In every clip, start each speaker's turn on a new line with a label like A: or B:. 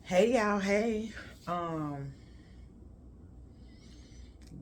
A: Hey y'all, hey. Um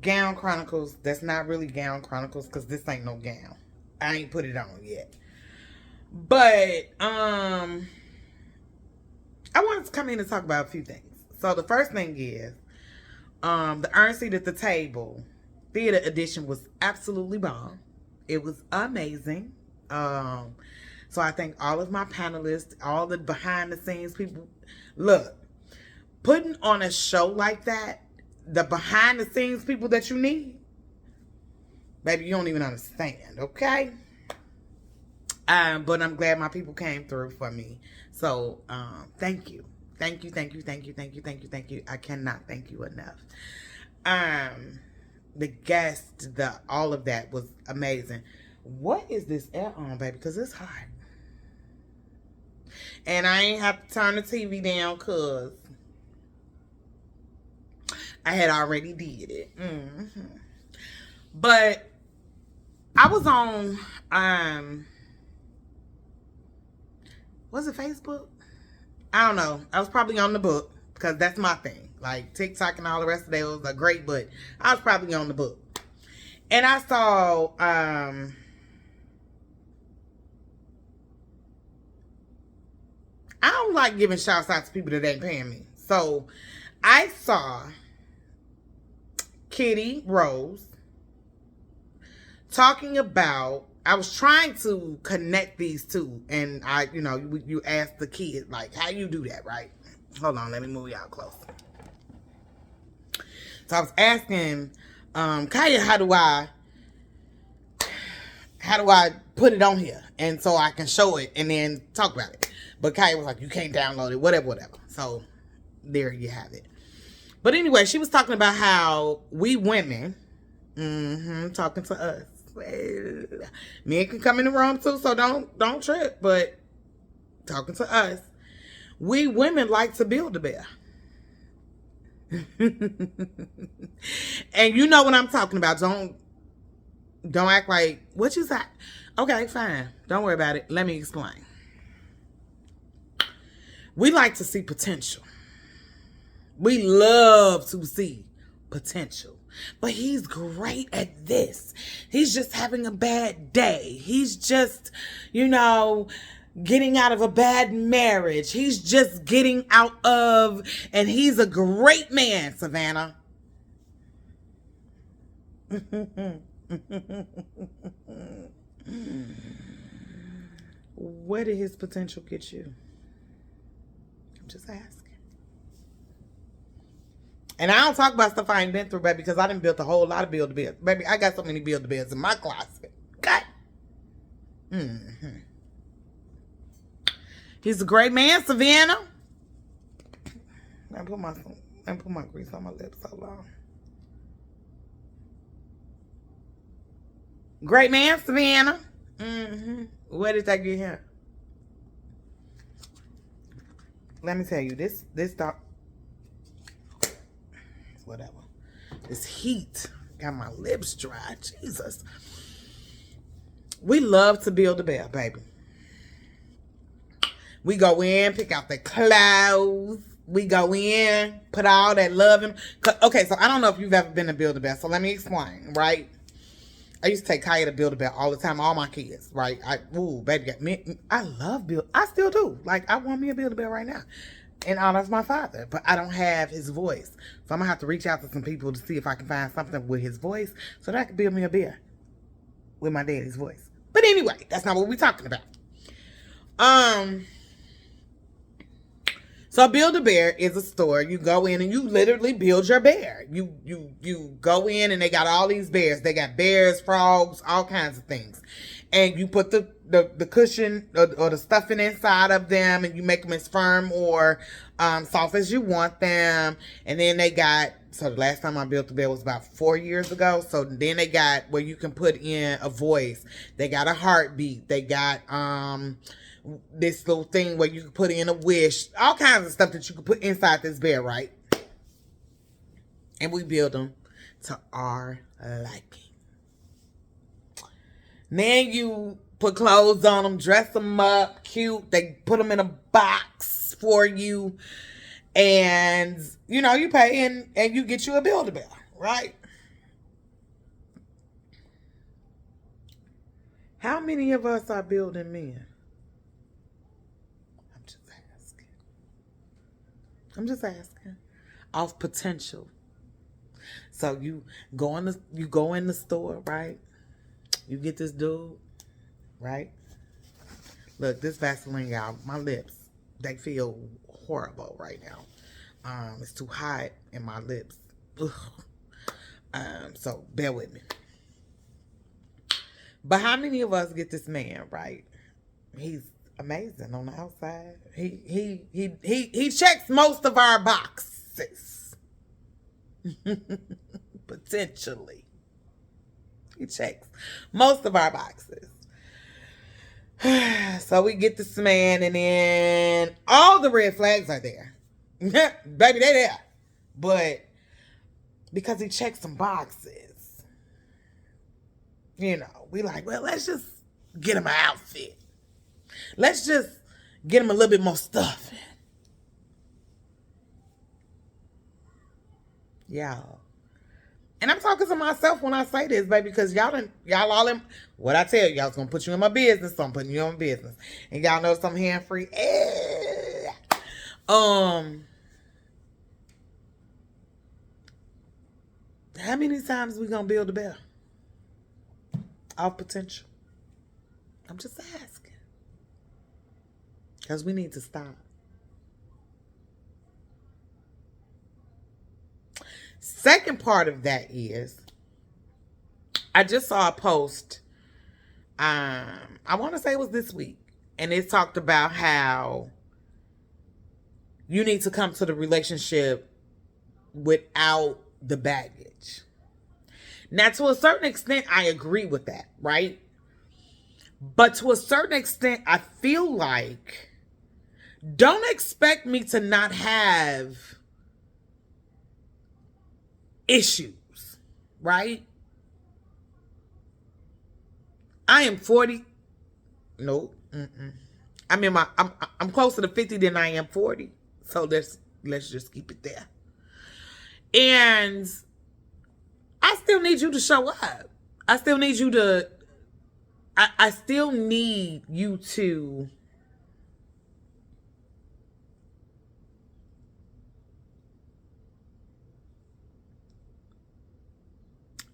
A: Gown Chronicles. That's not really Gown Chronicles because this ain't no gown. I ain't put it on yet. But I wanted to come in and talk about a few things. So the first thing is the Earn Seat at the Table theater edition was absolutely bomb. It was amazing. Um so I thank all of my panelists, all the behind the scenes people. Look, putting on a show like that, the behind the scenes people that you need, baby, you don't even understand, okay? But I'm glad my people came through for me. So, thank you. Thank you, thank you, thank you, thank you, thank you, thank you. I cannot thank you enough. The guest, the all of that was amazing. What is this air on, baby? Because it's hot. And I ain't have to turn the TV down because I had already did it. But I was on was it Facebook? I don't know. I was probably on the book because that's my thing. Like TikTok and all the rest of it was great, but I was probably on the book. And I saw I don't like giving shouts out to people that ain't paying me. So I saw Kitty Rose talking about, I was trying to connect these two, and you ask the kid, like, how you do that, right? Hold on, let me move y'all close. So I was asking Kaya, how do I put it on here, and so I can show it and then talk about it. But Kaya was like, you can't download it, whatever. So there you have it. But anyway, she was talking about how we women, talking to us. Men can come in the room too, so don't trip. But talking to us, we women like to build a bear. And you know what I'm talking about. Don't act like, what you say? Okay, fine. Don't worry about it. Let me explain. We like to see potential. We love to see potential. But he's great at this. He's just having a bad day. He's just, getting out of a bad marriage. He's just getting out of, and he's a great man, Savannah. Where did his potential get you? I'm just asking. And I don't talk about stuff I ain't been through, baby, because I done built a whole lot of Build-A-Bears. Baby, I got so many Build-A-Bears in my closet. God. He's a great man, Savannah. I put my grease on my lips so long. Great man, Savannah. Where did that get him? Let me tell you, this dog, whatever. This heat got my lips dry. Jesus. We love to build a bear, baby. We go in, pick out the clothes. We go in, put all that love in. Okay, so I don't know if you've ever been to Build-A-Bear, so let me explain, right? I used to take Kaya to Build-A-Bear all the time, all my kids, right? Baby, I love I still do. Like, I want me a Build-A-Bear right now. In honor of my father, but I don't have his voice. So I'm gonna have to reach out to some people to see if I can find something with his voice so that I can build me a bear with my daddy's voice. But anyway, that's not what we're talking about. So Build-A-Bear is a store. You go in and you literally build your bear. You go in and they got all these bears. They got bears, frogs, all kinds of things. And you put the cushion or the stuffing inside of them, and you make them as firm or soft as you want them. And then they got, so the last time I built the bear was about 4 years ago. So then they got where you can put in a voice. They got a heartbeat. They got this little thing where you can put in a wish. All kinds of stuff that you can put inside this bear, right? And we build them to our liking. Then you put clothes on them, dress them up, cute. They put them in a box for you. And, you pay and you get you a Build-A-Bear, right? How many of us are building men? I'm just asking. I'm just asking. Off potential. So you go in the store, right? You get this dude, right? Look, this Vaseline, y'all, my lips, they feel horrible right now. It's too hot in my lips. Ugh. So bear with me. But how many of us get this man, right? He's amazing on the outside. He checks most of our boxes. Potentially. He checks most of our boxes. So we get this man, and then all the red flags are there. Baby, they there. But because he checks some boxes, we like, well, let's just get him an outfit. Let's just get him a little bit more stuff. Y'all. And I'm talking to myself when I say this, baby, because y'all all in, what I tell y'all is going to put you in my business, so I'm putting you in my business. And y'all know some hand-free. How many times we going to build a bear? Off potential. I'm just asking. Because we need to stop. Second part of that is, I just saw a post, I want to say it was this week, and it talked about how you need to come to the relationship without the baggage. Now, to a certain extent, I agree with that, right? But to a certain extent, I feel like, don't expect me to not have issues, right? I am 40. No. I'm closer to 50 than I am 40. So let's just keep it there. And I still need you to show up. I still need you to I still need you to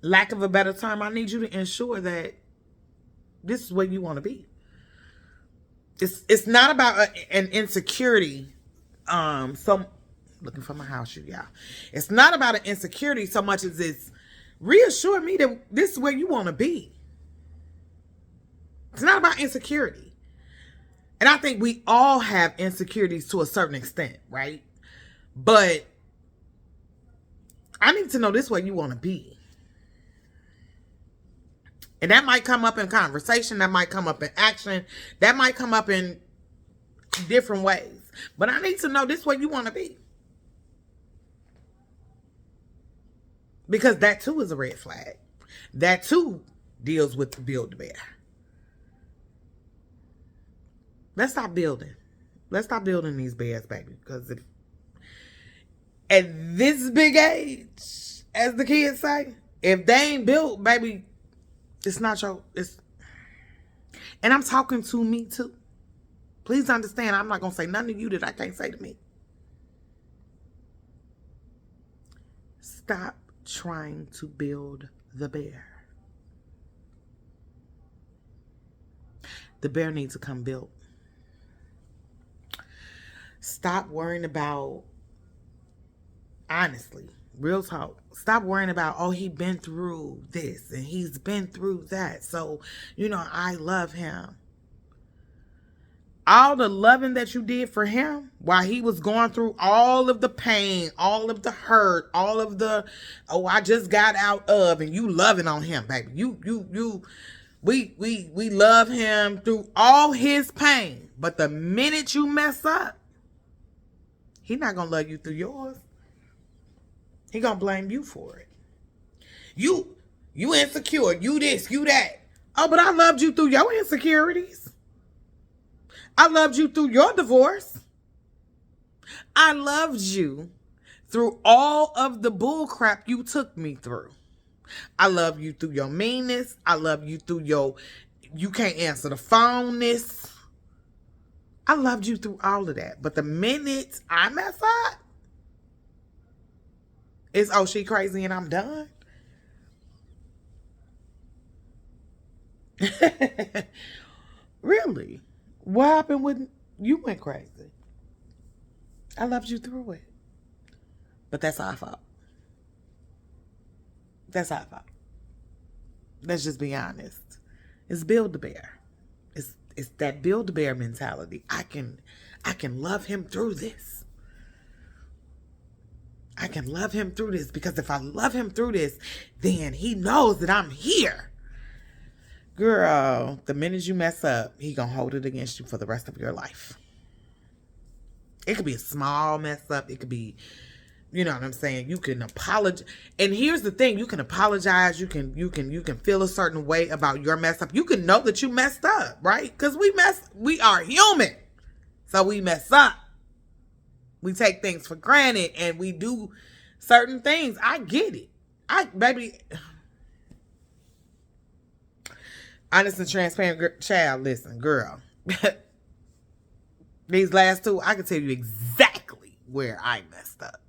A: lack of a better term, I need you to ensure that this is where you want to be. It's not about an insecurity. So looking for my house shoe, y'all. It's not about an insecurity so much as it's reassure me that this is where you want to be. It's not about insecurity. And I think we all have insecurities to a certain extent, right? But I need to know this is where you want to be. And that might come up in conversation. That might come up in action. That might come up in different ways. But I need to know this is where you want to be. Because that too is a red flag. That too deals with the Build-A-Bear. Let's stop building. Let's stop building these bears, baby. Because if at this big age, as the kids say, if they ain't built, baby, it's not your, and I'm talking to me too. Please understand, I'm not going to say nothing to you that I can't say to me. Stop trying to build the bear. The bear needs to come built. Stop worrying about, honestly, real talk. Stop worrying about, oh, he been through this and he's been through that. So, I love him. All the loving that you did for him while he was going through all of the pain, all of the hurt, all of the, oh, I just got out of, and you loving on him, baby. We love him through all his pain. But the minute you mess up, he not going to love you through yours. He gonna blame you for it. You insecure. You this, you that. Oh, but I loved you through your insecurities. I loved you through your divorce. I loved you through all of the bull crap you took me through. I love you through your meanness. I love you through your you can't answer the phone-ness. I loved you through all of that. But the minute I mess up, it's, oh, she crazy and I'm done. Really? What happened when you went crazy? I loved you through it. But that's our fault. That's our fault. Let's just be honest. It's build a bear. It's that build a bear mentality. I can love him through this. I can love him through this because if I love him through this, then he knows that I'm here. Girl, the minute you mess up, he gonna hold it against you for the rest of your life. It could be a small mess up. It could be, you know what I'm saying? You can apologize. And here's the thing. You can apologize. You can feel a certain way about your mess up. You can know that you messed up, right? Because we are human. So we mess up. We take things for granted and we do certain things. I get it. Baby, honest and transparent child, listen, girl. These last two, I can tell you exactly where I messed up.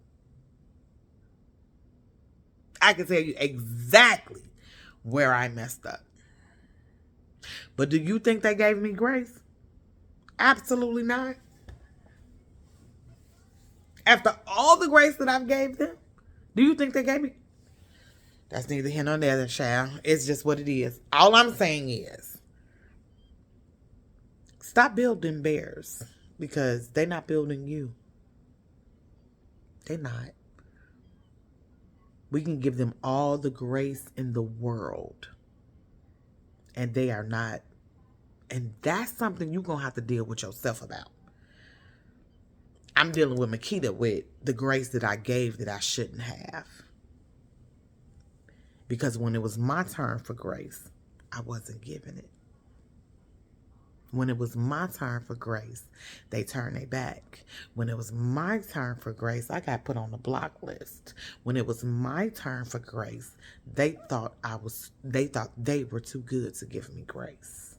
A: I can tell you exactly where I messed up. But do you think they gave me grace? Absolutely not. After all the grace that I've gave them, do you think they gave me? That's neither here nor there, child. It's just what it is. All I'm saying is, stop building bears because they're not building you. They're not. We can give them all the grace in the world, and they are not. And that's something you're going to have to deal with yourself about. I'm dealing with Makita with the grace that I gave that I shouldn't have. Because when it was my turn for grace, I wasn't giving it. When it was my turn for grace, they turned their back. When it was my turn for grace, I got put on the block list. When it was my turn for grace, they thought they were too good to give me grace.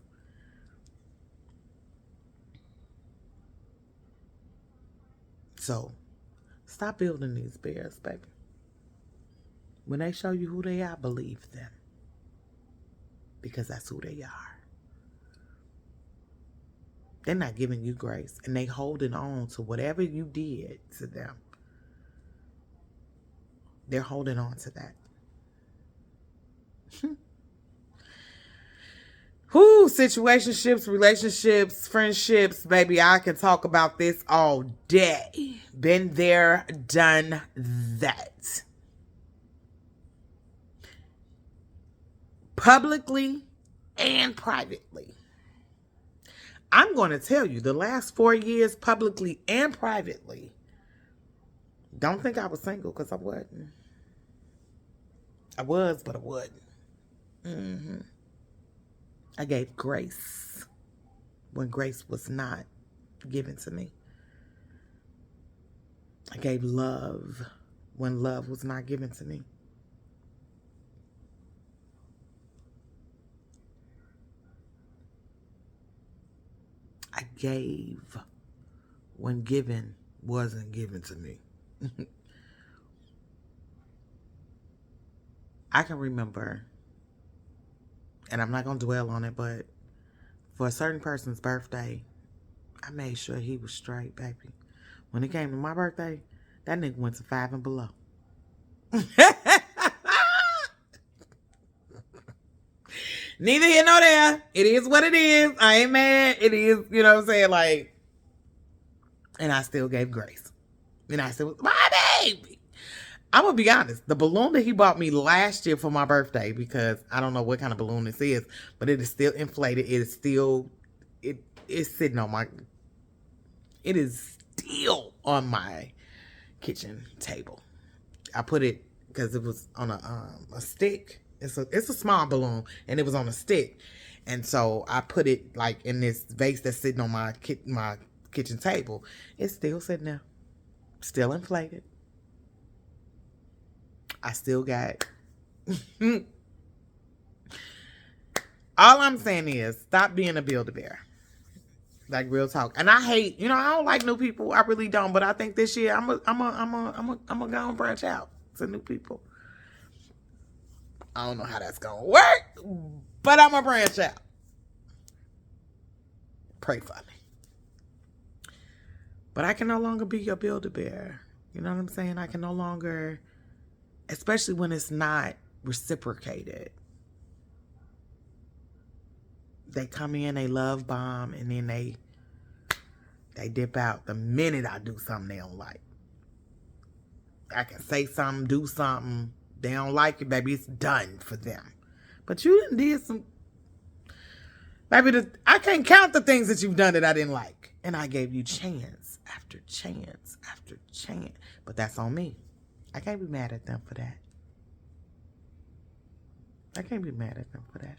A: So, stop building these bears, baby. When they show you who they are, believe them. Because that's who they are. They're not giving you grace. And they holding on to whatever you did to them. They're holding on to that. Whoo, situationships, relationships, friendships, baby, I can talk about this all day. Been there, done that. Publicly and privately. I'm going to tell you, the last 4 years, publicly and privately, don't think I was single because I wasn't. I was, but I wasn't. I gave grace when grace was not given to me. I gave love when love was not given to me. I gave when given wasn't given to me. I can remember, and I'm not going to dwell on it, but for a certain person's birthday, I made sure he was straight, baby. When it came to my birthday, that nigga went to 5 and below. Neither here nor there. It is what it is. I ain't mad. It is, you know what I'm saying? Like, and I still gave grace. And I said, my baby. I'm going to be honest. The balloon that he bought me last year for my birthday, because I don't know what kind of balloon this is, but it is still inflated. It is still, it is sitting on my, it is still on my kitchen table. I put it, because it was on a stick. It's a small balloon, and it was on a stick. And so I put it like in this vase that's sitting on my kitchen table. It's still sitting there. Still inflated. I still got... All I'm saying is, stop being a Build-A-Bear. Like, real talk. And I hate, I don't like new people. I really don't. But I think this year I'm gonna go and branch out to new people. I don't know how that's gonna work, but I'm gonna branch out. Pray for me. But I can no longer be your Build-A-Bear. You know what I'm saying? I can no longer, especially when it's not reciprocated. They come in, they love bomb, and then they dip out the minute I do something they don't like. I can say something, do something. They don't like it, baby. It's done for them. But you did some... Baby, I can't count the things that you've done that I didn't like. And I gave you chance after chance after chance. But that's on me. I can't be mad at them for that. I can't be mad at them for that.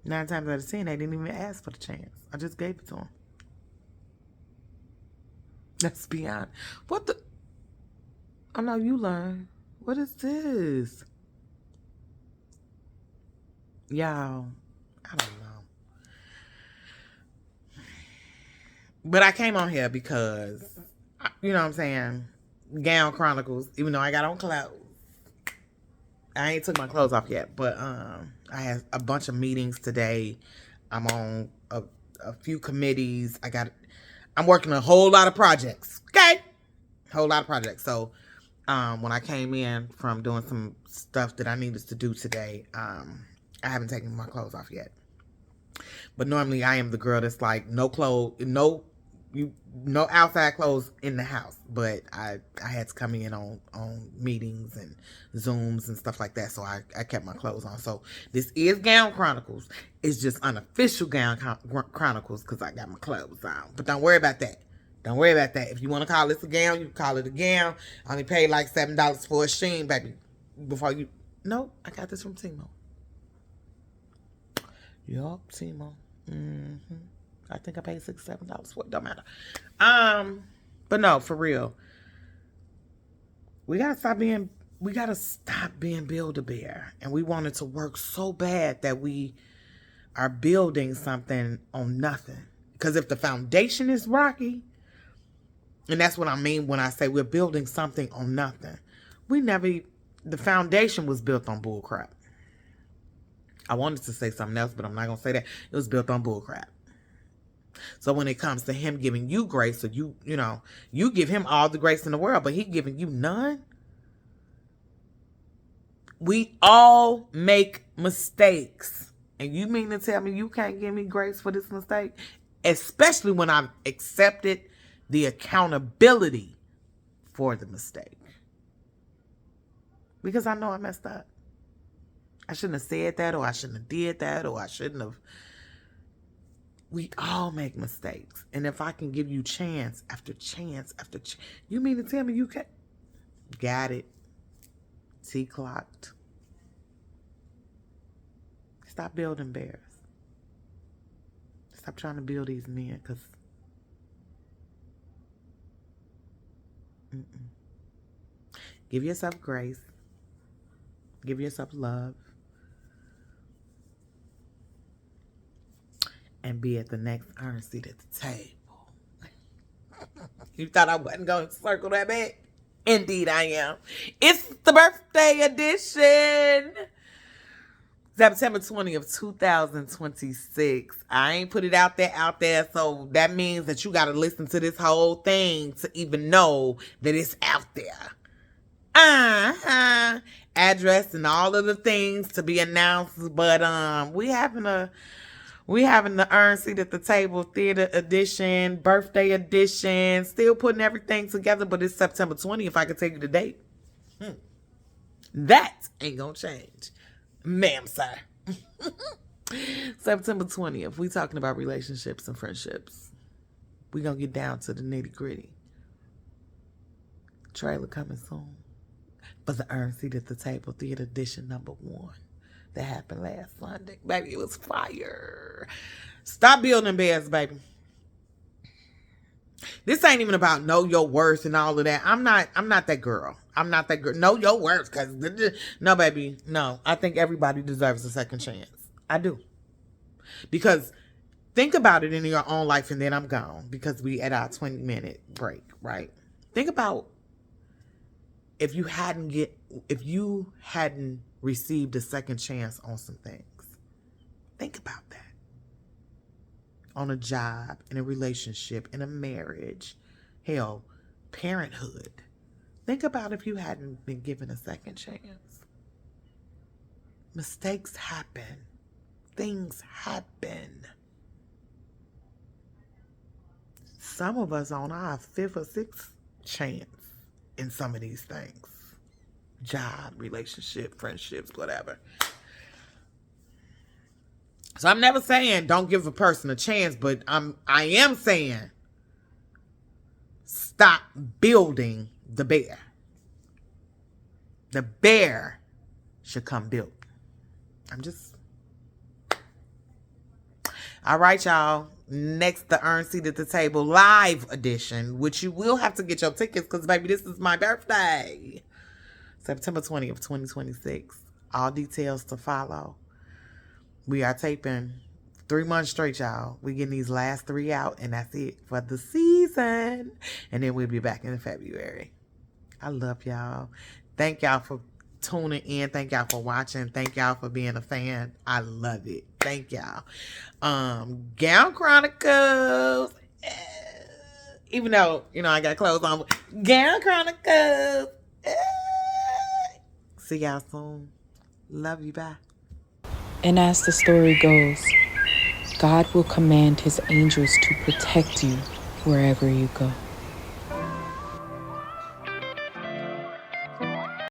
A: 9 times out of 10, they didn't even ask for the chance. I just gave it to them. Let's be honest. What the... Oh, no, you learn. What is this? Y'all, I don't know. But I came on here because, you know what I'm saying, Gown Chronicles, even though I got on clothes. I ain't took my clothes off yet, but I had a bunch of meetings today. I'm on a few committees. I'm working a whole lot of projects. Okay? Whole lot of projects. So when I came in from doing some stuff that I needed to do today, I haven't taken my clothes off yet. But normally I am the girl that's like, no clothes, no outside clothes in the house. But I had to come in on meetings and Zooms and stuff like that. So I kept my clothes on. So this is Gown Chronicles. It's just unofficial Gown Chronicles because I got my clothes on. But don't worry about that. Don't worry about that. If you want to call this a gown, you can call it a gown. I only paid like $7 for a Shein, baby. Before you... No, I got this from Timo. Yup, Timo. I think I paid $6, $7 for it. Don't matter. But no, for real. We gotta stop being Build-A-Bear. And we want it to work so bad that we are building something on nothing. Because if the foundation is rocky, and that's what I mean when I say we're building something on nothing. The foundation was built on bullcrap. I wanted to say something else, but I'm not going to say that. It was built on bullcrap. So when it comes to him giving you grace, so you give him all the grace in the world, but he giving you none. We all make mistakes. And you mean to tell me you can't give me grace for this mistake? Especially when I've accepted the accountability for the mistake. Because I know I messed up. I shouldn't have said that, or I shouldn't have did that, or I shouldn't have. We all make mistakes. And if I can give you chance after chance after chance, you mean to tell me you can't? Got it. T-clocked. Stop building bears. Stop trying to build these men, because give yourself grace. Give yourself love. And be at the next iron seat at the table. You thought I wasn't going to circle that back? Indeed I am. It's the birthday edition. September 20th, 2026. I ain't put it out there. So that means that you got to listen to this whole thing to even know that it's out there. Address and all of the things to be announced. But we having the Earn Seat at the Table Theater Edition, Birthday Edition, still putting everything together, but it's September 20th, if I can tell you the date. That ain't gonna change. Ma'am, sir. September 20th, we talking about relationships and friendships. We gonna get down to the nitty gritty. Trailer coming soon. For the Earn Seat at the Table Theater Edition #1. That happened last Sunday. Baby, it was fire. Stop building bears, baby. This ain't even about know your worth and all of that. I'm not that girl. I'm not that girl. Know your worth, because no, baby, no. I think everybody deserves a second chance. I do. Because think about it in your own life, and then I'm gone, because we at our 20-minute break, right? Think about if you hadn't received a second chance on some things. Think about that. On a job, in a relationship, in a marriage, hell, parenthood. Think about if you hadn't been given a second chance. Mistakes happen. Things happen. Some of us on our 5th or 6th chance in some of these things. Job, relationship, friendships, whatever. So I'm never saying don't give a person a chance, but I am saying stop building the bear. The bear should come built. All right, y'all. Next, the Earn Seat at the Table live edition, which you will have to get your tickets, because, baby, this is my birthday. September 20th, 2026. All details to follow. We are taping 3 months straight, y'all. We getting these last 3 out, and that's it for the season. And then we'll be back in February. I love y'all. Thank y'all for tuning in. Thank y'all for watching. Thank y'all for being a fan. I love it. Thank y'all. Gown Chronicles. Even though, I got clothes on. Gown Chronicles. See y'all soon. Love you. Bye.
B: And as the story goes, God will command his angels to protect you wherever you go.